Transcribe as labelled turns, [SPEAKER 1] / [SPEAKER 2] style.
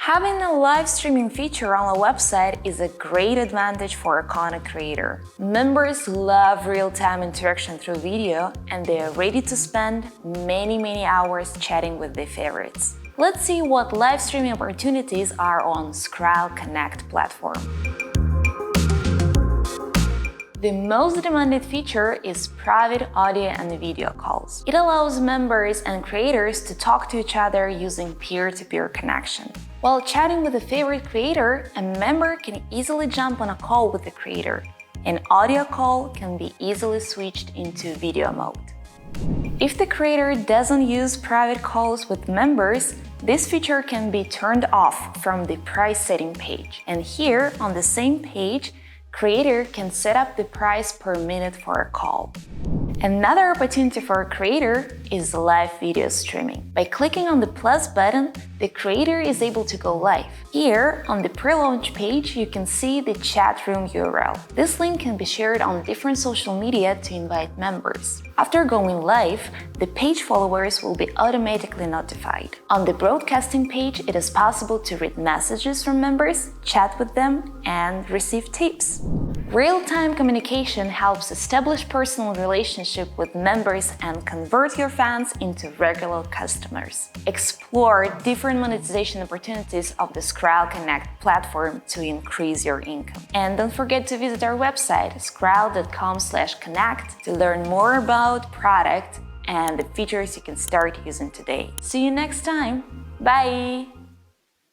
[SPEAKER 1] Having a live streaming feature on a website is a great advantage for a content creator. Members love real-time interaction through video, and they are ready to spend many hours chatting with their favorites. Let's see what live streaming opportunities are on Scrile Connect platform. The most demanded feature is private audio and video calls. It allows members and creators to talk to each other using peer-to-peer connection. While chatting with a favorite creator, a member can easily jump on a call with the creator. An audio call can be easily switched into video mode. If the creator doesn't use private calls with members, this feature can be turned off from the price setting page. And here, on the same page, creator can set up the price per minute for a call. Another opportunity for a creator is live video streaming. By clicking on the plus button, the creator is able to go live. Here, on the pre-launch page, you can see the chat room URL. This link can be shared on different social media to invite members. After going live, the page followers will be automatically notified. On the broadcasting page, it is possible to read messages from members, chat with them, and receive tips. Real-time communication helps establish personal relationship with members and convert your fans into regular customers. Explore different monetization opportunities of the Scrile Connect platform to increase your income. And don't forget to visit our website, scrile.com/connect, to learn more about product and the features you can start using today. See you next time. Bye!